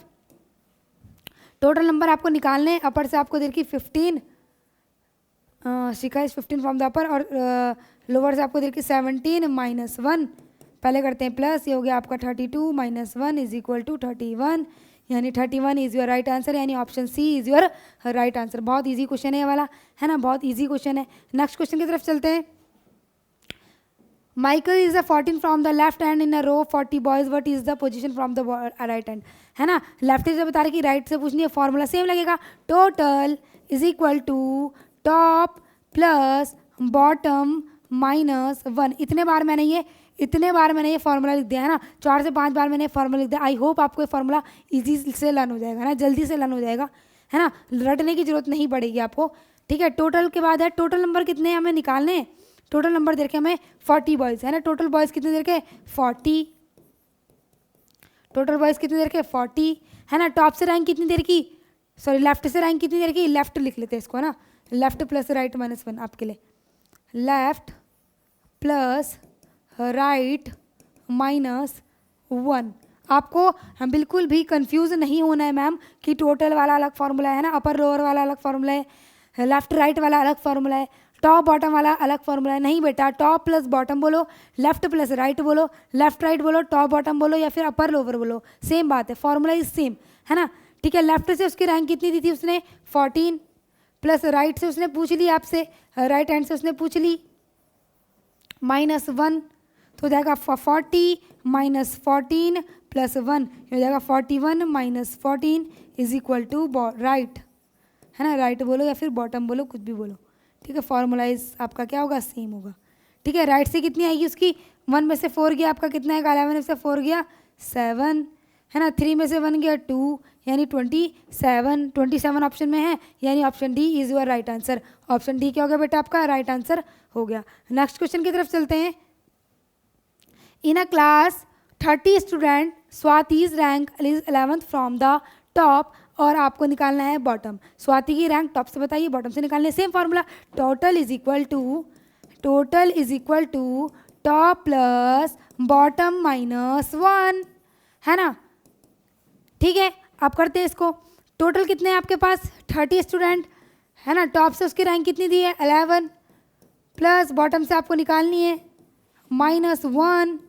टोटल नंबर आपको निकालने हैं, अपर से आपको दे रखी 15, शिखा इज 15 फ्रॉम द अपर, और लोअर से आपको दे रखी 17 -1। पहले करते हैं प्लस, ये हो गया आपका 32 -1 इज इक्वल टू 31, यानी 31 इज योर राइट आंसर, यानी option C is your right answer. बहुत इजी क्वेश्चन है ये वाला, है ना, बहुत इजी क्वेश्चन है। नेक्स्ट क्वेश्चन की तरफ चलते हैं। Michael is a 14 from the left hand in a row 40 boys. What is the position from the right hand? है ना, लेफ्ट से बता रहे कि राइट से पूछनी है, फॉर्मूला सेम लगेगा, total is equal to top plus bottom -1। इतने बार मैंने ये फार्मूला लिख दिया, है ना, 4 से 5 बार मैंने फार्मूला लिख दिया। आई होप आपको ये फार्मूला इजी से लर्न हो जाएगा ना, जल्दी से लर्न हो जाएगा, है ना, रटने की जरूरत नहीं पड़ेगी आपको, ठीक है। टोटल के बाद है, टोटल नंबर कितने हमें निकालने हैं, टोटल नंबर दे रखे हमें 40 बॉयज़, है ना, टोटल बॉयज़ कितने दे रखे 40, टोटल बॉयज़ कितने दे रखे 40, है ना। टॉप से रैंक कितनी दे रखी, सॉरी लेफ्ट से रैंक कितनी दे रखी, लेफ्ट लिख लेते हैं इसको ना, लेफ्ट प्लस राइट -1 आपके लिए, लेफ्ट प्लस राइट -1। आपको हम बिल्कुल भी कंफ्यूज नहीं होना है मैम कि टोटल वाला अलग फार्मूला है ना, अपर लोअर वाला अलग फार्मूला है, लेफ्ट राइट वाला अलग फार्मूला है, टॉप बॉटम वाला अलग फार्मूला है। नहीं बेटा, टॉप प्लस बॉटम बोलो, लेफ्ट प्लस राइट बोलो, लेफ्ट राइट बोलो, टॉप बॉटम बोलो, या फिर अपर लोअर बोलो, सेम बात है, फार्मूला इज सेम, है ना, ठीक है। लेफ्ट से उसकी रैंक कितनी दी थी उसने 14, प्लस राइट से उसने पूछ ली आपसे, राइट हैंड से उसने पूछ ली -1, तो हो जाएगा 40 -14 +1, हो जाएगा 41 -14 इज इक्वल टू राइट, है ना, राइट बोलो या फिर बॉटम बोलो, कुछ भी बोलो, ठीक है। फॉर्मूलाइज आपका क्या होगा, सेम होगा, ठीक है। राइट से कितनी आएगी उसकी, 1 में से 4 गया आपका, कितना है 11 में से 4 गया 7, है ना, 3 में से 1 गया 2, यानी 27 ऑप्शन में है, यानी option D is your right answer. Option D क्या हो गया बेटा, आपका राइट आंसर हो गया। नेक्स्ट क्वेश्चन की तरफ चलते हैं। In a class 30 student, Swati's rank is 11th from the top, और आपको निकालना है बॉटम। स्वाति की रैंक टॉप से बताइए, बॉटम से निकालना है, same formula, total is equal to top plus bottom -1, है ना, ठीक है। आप करते हैं इसको, टोटल कितने हैं आपके पास 30 स्टूडेंट, है ना, टॉप से उसकी रैंक कितनी दी है 11, प्लस बॉटम से आपको निकालनी है -1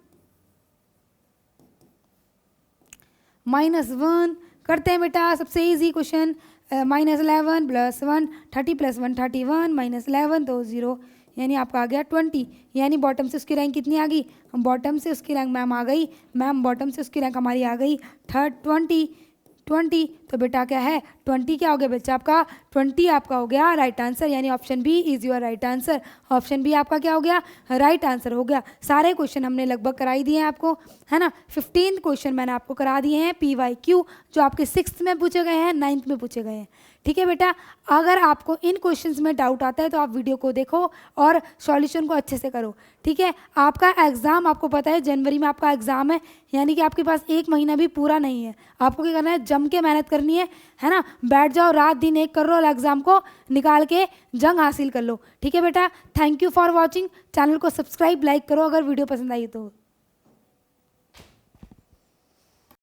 करते हैं बेटा, सबसे इजी क्वेश्चन, -11 + 1 30 + 1 31 -11 तो 0, यानी आपका आ गया 20, यानी बॉटम से उसकी रैंक कितनी आ गई, बॉटम से उसकी रैंक मैम आ गई, मैम बॉटम से उसकी रैंक हमारी आ गई 20, तो बेटा क्या है 20 क्या हो गया बच्चा आपका 20 आपका हो गया राइट आंसर, यानी option B is your right answer. Option B आपका क्या हो गया राइट आंसर हो गया। सारे क्वेश्चन हमने लगभग कराई दिए हैं आपको, है ना। 15 क्वेश्चन मैंने आपको करा दिए हैं PYQ, जो आपके 6th में पूछे गए हैं, 9th में पूछे गए हैं, ठीक है बेटा। अगर आपको इन क्वेश्चंस में डाउट आता है तो आप वीडियो को देखो और सॉल्यूशन को अच्छे से करो, ठीक है। आपका एग्ज़ाम आपको पता है जनवरी में आपका एग्ज़ाम है, यानी कि आपके पास 1 महीना भी पूरा नहीं है। आपको क्या करना है, जम के मेहनत करनी है ना, बैठ जाओ, रात दिन एक कर लो, एग्ज़ाम को निकाल के जंग हासिल कर लो, ठीक है बेटा। Thank you for watching, channel को सब्सक्राइब लाइक करो अगर वीडियो पसंद आई तो।